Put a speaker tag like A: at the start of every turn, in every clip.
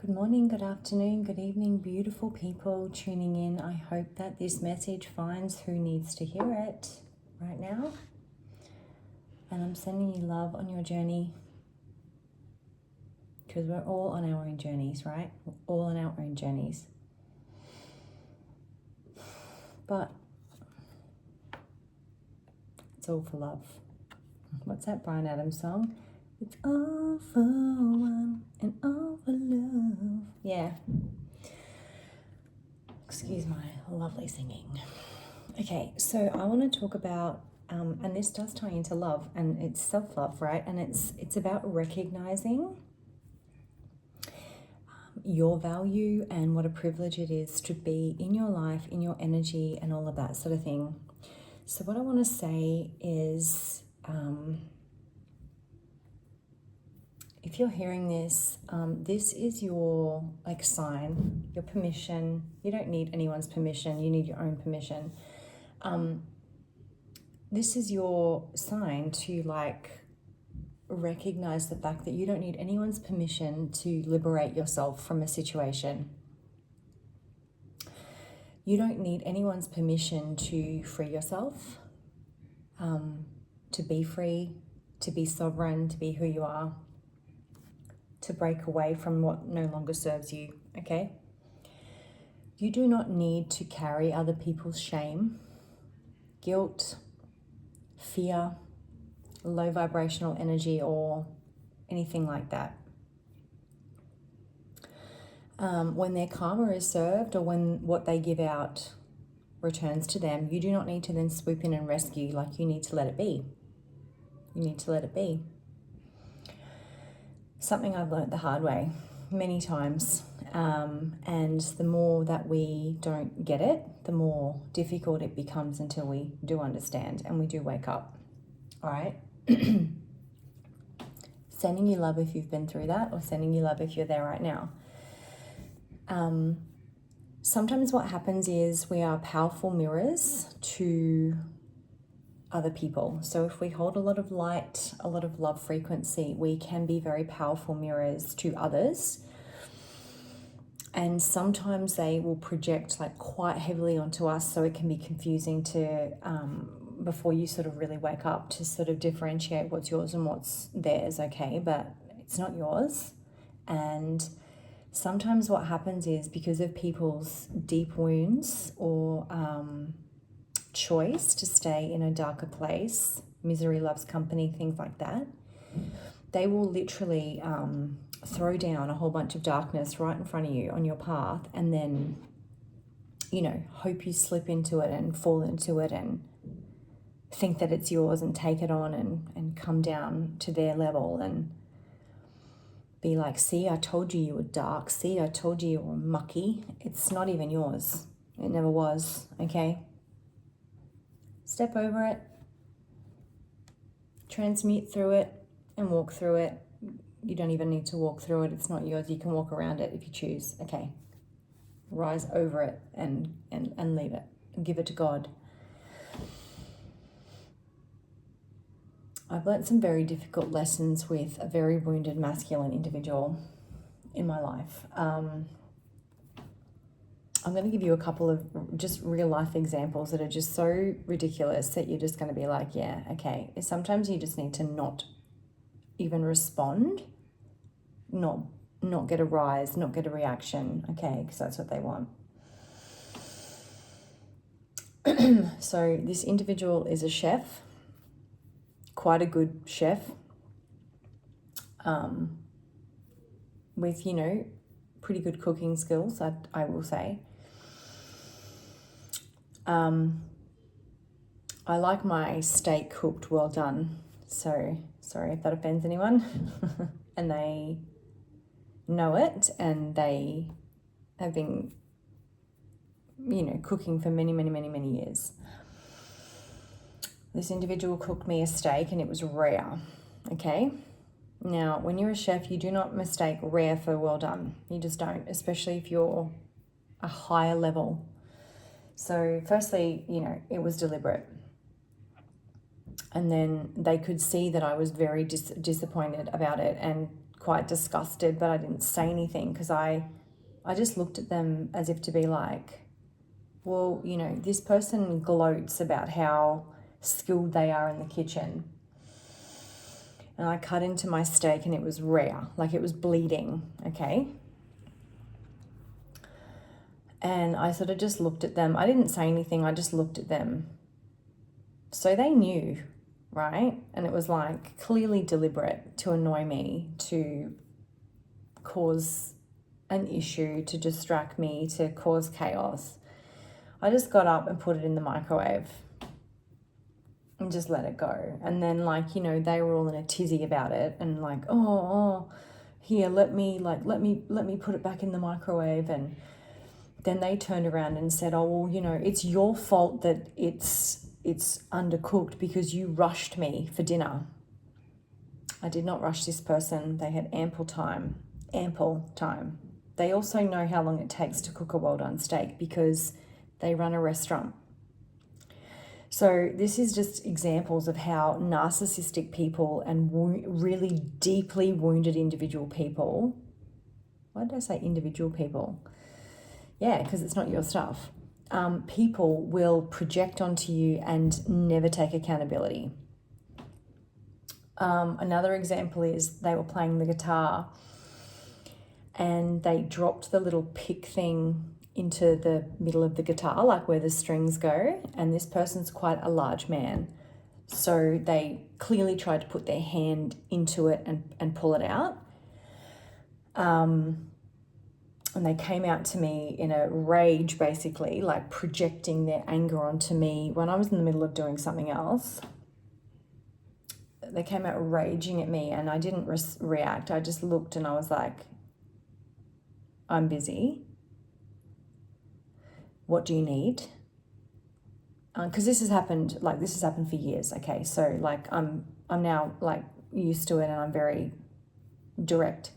A: Good morning, good afternoon, good evening, beautiful people tuning in. I hope that this message finds who needs to hear it right now. And I'm sending you love on your journey, because we're all on our own journeys, right? We're all on our own journeys. But it's all for love. What's that Bryan Adams song? It's all for one and all for love. Yeah. Excuse my lovely singing. Okay, so I want to talk about, and this does tie into love, and it's self-love, right? And it's about recognizing your value and what a privilege it is to be in your life, in your energy, and all of that sort of thing. So what I want to say is, if you're hearing this, this is your sign, your permission. You don't need anyone's permission. You need your own permission. This is your sign to recognize the fact that you don't need anyone's permission to liberate yourself from a situation. You don't need anyone's permission to free yourself, to be free, to be sovereign, to be who you are, to break away from what no longer serves you, okay? You do not need to carry other people's shame, guilt, fear, low vibrational energy, or anything like that. When their karma is served, or when what they give out returns to them, you do not need to then swoop in and rescue. You need to let it be. You need to let it be. Something I've learned the hard way many times. And the more that we don't get it, the more difficult it becomes until we do understand and we do wake up. All right? Sending you love if you've been through that, or sending you love if you're there right now. Sometimes what happens is we are powerful mirrors to other people. So if we hold a lot of light, a lot of love frequency, we can be very powerful mirrors to others. And sometimes they will project quite heavily onto us, so it can be confusing to before you sort of really wake up to sort of differentiate what's yours and what's theirs, okay? But it's not yours. And sometimes what happens is, because of people's deep wounds or choice to stay in a darker place, misery loves company, things like that, they will literally throw down a whole bunch of darkness right in front of you on your path, and then, hope you slip into it and fall into it and think that it's yours and take it on and come down to their level and be like, see, I told you were dark. See, I told you were mucky. It's not even yours. It never was, okay? Step over it, transmute through it, and walk through it. You don't even need to walk through it. It's not yours. You can walk around it if you choose, okay? Rise over it and leave it and give it to God. I've learned some very difficult lessons with a very wounded masculine individual in my life. I'm going to give you a couple of just real life examples that are just so ridiculous that you're just going to be like, yeah, okay. Sometimes you just need to not even respond, not get a rise, not get a reaction, okay, because that's what they want. So this individual is a chef, quite a good chef, with, pretty good cooking skills, I will say. I like my steak cooked well done, so sorry if that offends anyone. And they know it, and they have been, cooking for many, many, many, many years. This individual cooked me a steak and it was rare, okay? Now, when you're a chef, you do not mistake rare for well done. You just don't, especially if you're a higher level. So firstly, it was deliberate. And then they could see that I was very disappointed about it and quite disgusted, but I didn't say anything because I just looked at them as if to be like, well, you know, this person gloats about how skilled they are in the kitchen. And I cut into my steak and it was rare, like it was bleeding, okay? And I sort of just looked at them. I didn't say anything, I just looked at them. So they knew, right? And it was like clearly deliberate to annoy me, to cause an issue, to distract me, to cause chaos. I just got up and put it in the microwave and just let it go. And then, like, you know, they were all in a tizzy about it and like, here, let me put it back in the microwave. And then they turned around and said, oh, well, you know, it's your fault that it's undercooked because you rushed me for dinner. I did not rush this person. They had ample time. They also know how long it takes to cook a well-done steak because they run a restaurant. So this is just examples of how narcissistic people and really deeply wounded individual people, why did I say individual people? Yeah, because it's not your stuff. People will project onto you and never take accountability. Another example is they were playing the guitar and they dropped the little pick thing into the middle of the guitar, like where the strings go, and this person's quite a large man. So they clearly tried to put their hand into it and pull it out. And they came out to me in a rage, basically, like projecting their anger onto me when I was in the middle of doing something else. They came out raging at me and I didn't react. I just looked and I was like, I'm busy. What do you need? Because this has happened for years. Okay, so like I'm now like used to it and I'm very direct.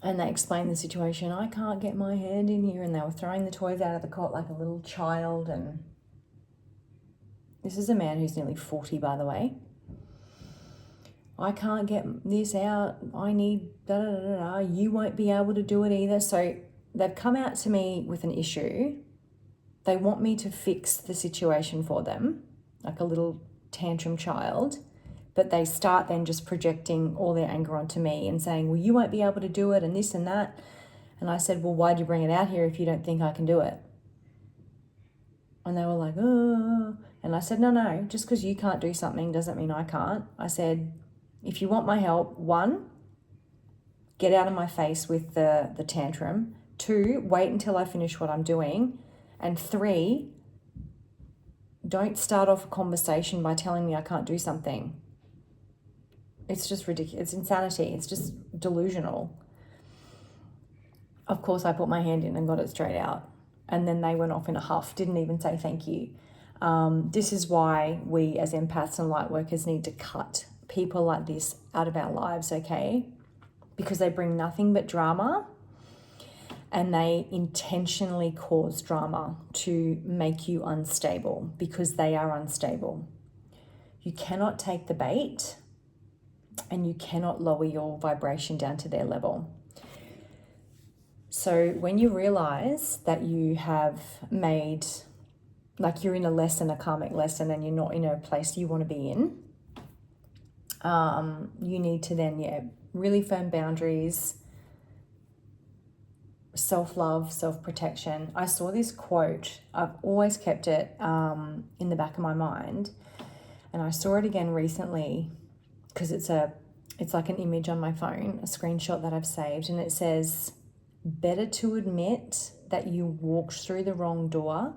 A: And they explained the situation. I can't get my hand in here, and they were throwing the toys out of the cot like a little child. And this is a man who's nearly 40, by the way. I can't get this out. I need da-da-da-da. You won't be able to do it either. So they've come out to me with an issue. They want me to fix the situation for them, like a little tantrum child. But they start then just projecting all their anger onto me and saying, well, you won't be able to do it and this and that. And I said, well, why'd you bring it out here if you don't think I can do it? And they were like, oh. And I said, no, just because you can't do something doesn't mean I can't. I said, if you want my help, 1, get out of my face with the tantrum. 2, wait until I finish what I'm doing. And 3, don't start off a conversation by telling me I can't do something. It's just ridiculous. It's insanity. It's just delusional. Of course, I put my hand in and got it straight out. And then they went off in a huff, didn't even say thank you. This is why we as empaths and light workers need to cut people like this out of our lives, okay? Because they bring nothing but drama and they intentionally cause drama to make you unstable because they are unstable. You cannot take the bait and you cannot lower your vibration down to their level. So when you realize that you have made, like you're in a karmic lesson and you're not in a place you want to be in, you need to then, really firm boundaries, self-love, self-protection. I saw this quote. I've always kept it in the back of my mind. And I saw it again recently because it's like an image on my phone, a screenshot that I've saved. And it says, better to admit that you walked through the wrong door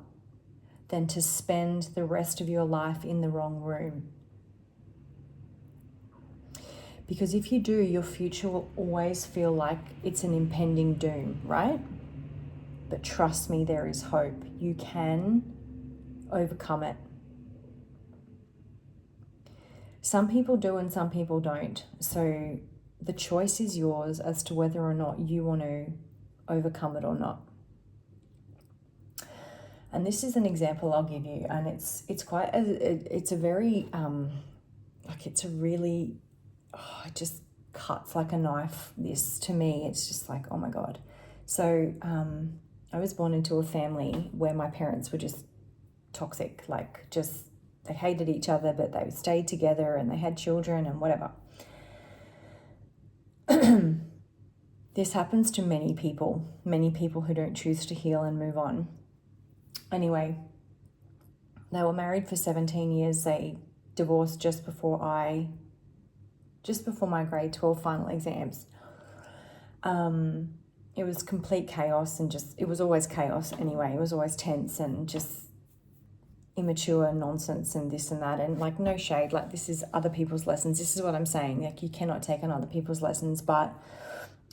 A: than to spend the rest of your life in the wrong room. Because if you do, your future will always feel like it's an impending doom, right? But trust me, there is hope. You can overcome it. Some people do and some people don't. So the choice is yours as to whether or not you want to overcome it or not. And this is an example I'll give you, and it's a really, it just cuts like a knife. This, to me, it's just like, oh my God. So I was born into a family where my parents were just toxic, like just they hated each other, but they stayed together and they had children and whatever. This happens to many people who don't choose to heal and move on. Anyway, they were married for 17 years. They divorced just before my grade 12 final exams. It was complete chaos, and it was always chaos anyway. It was always tense and just immature nonsense and this and that, and like, no shade, like this is other people's lessons. This is what I'm saying. Like, you cannot take on other people's lessons, but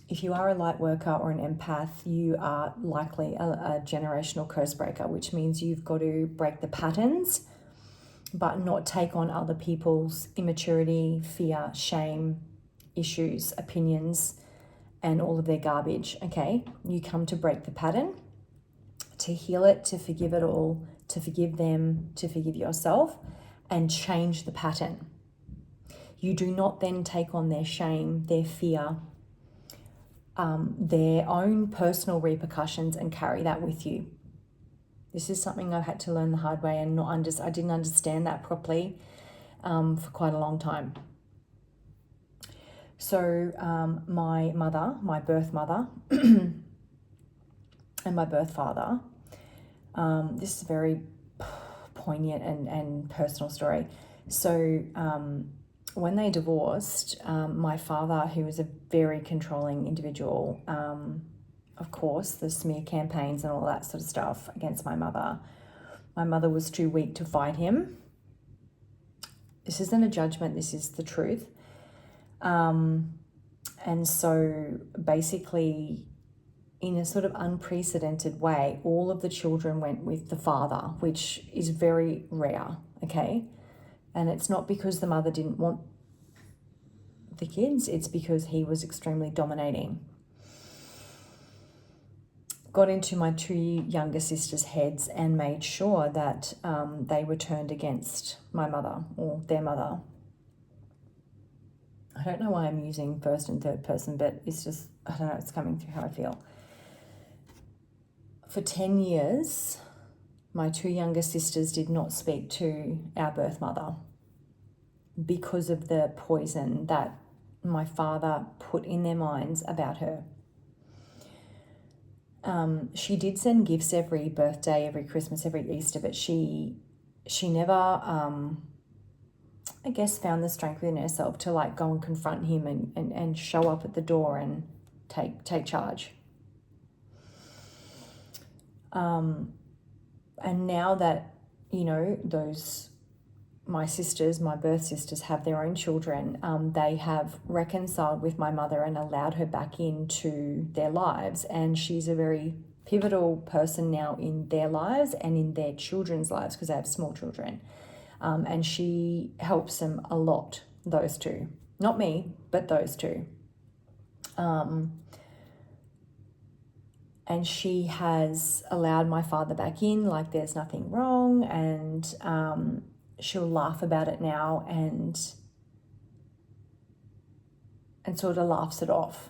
A: if you are a light worker or an empath, you are likely a generational curse breaker, which means you've got to break the patterns, but not take on other people's immaturity, fear, shame, issues, opinions, and all of their garbage, okay? You come to break the pattern, to heal it, to forgive it all, to forgive them, to forgive yourself, and change the pattern. You do not then take on their shame, their fear, their own personal repercussions and carry that with you. This is something I've had to learn the hard way, and I didn't understand that properly for quite a long time. So my mother, my birth mother, and my birth father, this is a very poignant and personal story. So when they divorced, my father, who was a very controlling individual, of course, the smear campaigns and all that sort of stuff against my mother was too weak to fight him. This isn't a judgment, this is the truth. And so basically, in a sort of unprecedented way, all of the children went with the father, which is very rare, okay? And it's not because the mother didn't want the kids, it's because he was extremely dominating. Got into my two younger sisters' heads and made sure that they were turned against my mother or their mother. I don't know why I'm using first and third person, but it's just, I don't know, it's coming through how I feel. For 10 years, my two younger sisters did not speak to our birth mother because of the poison that my father put in their minds about her. She did send gifts every birthday, every Christmas, every Easter, but she never, I guess, found the strength within herself to like go and confront him and show up at the door and take charge. And now that, you know, my sisters, my birth sisters, have their own children, they have reconciled with my mother and allowed her back into their lives. And she's a very pivotal person now in their lives and in their children's lives, because they have small children. And she helps them a lot, those two. Not me, but those two. And she has allowed my father back in like there's nothing wrong, and she'll laugh about it now and sort of laughs it off.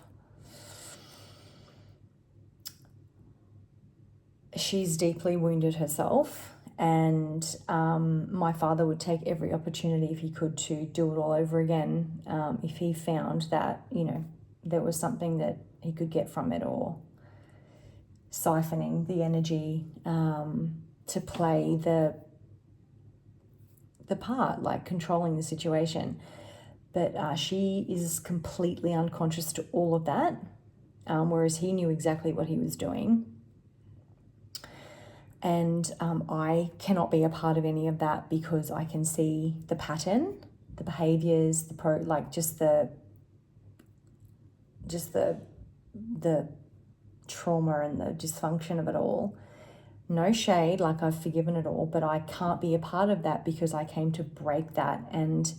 A: She's deeply wounded herself, and my father would take every opportunity if he could to do it all over again, if he found that, you know, there was something that he could get from it, or siphoning the energy to play the part, like controlling the situation. But she is completely unconscious to all of that, whereas he knew exactly what he was doing. And I cannot be a part of any of that because I can see the pattern, the behaviors, just the trauma and the dysfunction of it all. No shade, like I've forgiven it all, but I can't be a part of that because I came to break that. And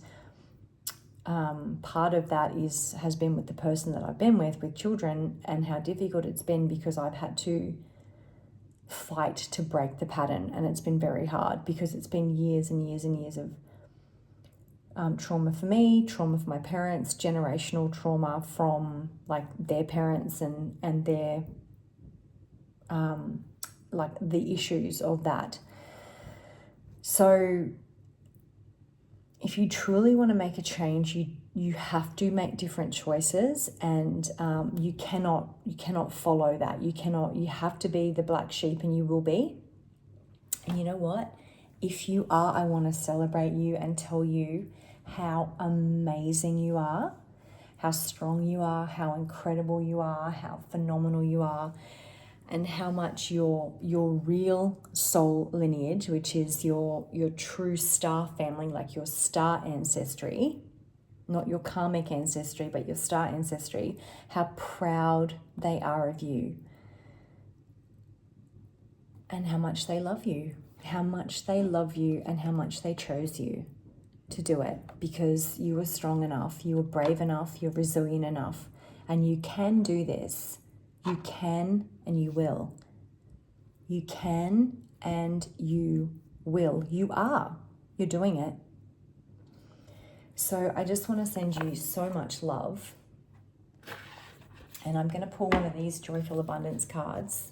A: part of that has been with the person that I've been with children, and how difficult it's been because I've had to fight to break the pattern. And it's been very hard because it's been years and years and years trauma for me, trauma for my parents, generational trauma from like their parents and their like the issues of that. So if you truly want to make a change, you have to make different choices, and you cannot follow that. You have to be the black sheep, and you will be. And you know what? If you are, I want to celebrate you and tell you how amazing you are, how strong you are, how incredible you are, how phenomenal you are, and how much your real soul lineage, which is your true star family, like your star ancestry, not your karmic ancestry, but your star ancestry, how proud they are of you and how much they love you, and how much they chose you to do it, because you were strong enough, you were brave enough, you're resilient enough, and you can do this. You can and you will. You can and you will. You are. You're doing it. So I just want to send you so much love. And I'm going to pull one of these Joyful Abundance cards.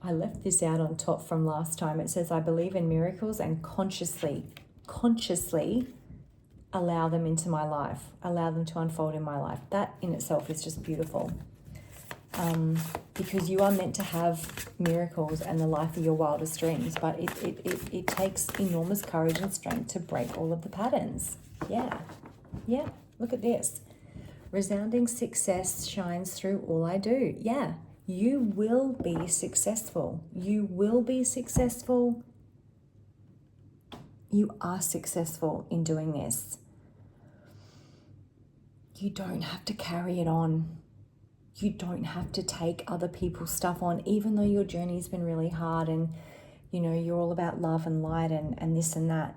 A: I left this out on top from last time. It says, I believe in miracles and consciously allow them into my life. Allow them to unfold in my life. That in itself is just beautiful. Because you are meant to have miracles and the life of your wildest dreams, but it takes enormous courage and strength to break all of the patterns. Yeah, look at this. Resounding success shines through all I do. Yeah, you will be successful. You will be successful. You are successful in doing this. You don't have to carry it on. You don't have to take other people's stuff on, even though your journey's been really hard and, you know, you're all about love and light and this and that.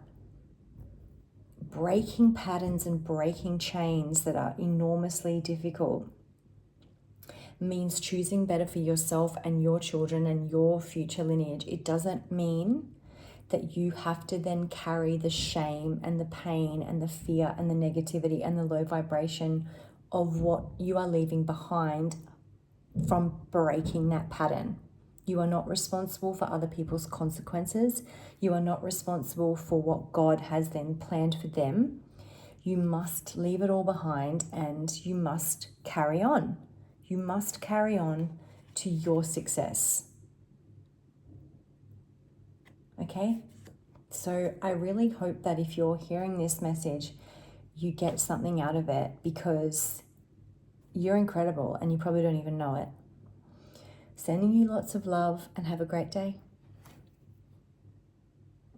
A: Breaking patterns and breaking chains that are enormously difficult means choosing better for yourself and your children and your future lineage. It doesn't mean that you have to then carry the shame and the pain and the fear and the negativity and the low vibration of what you are leaving behind from breaking that pattern. You are not responsible for other people's consequences. You are not responsible for what God has then planned for them. You must leave it all behind and you must carry on. You must carry on to your success. Okay? So I really hope that if you're hearing this message, you get something out of it, because you're incredible and you probably don't even know it. Sending you lots of love and have a great day.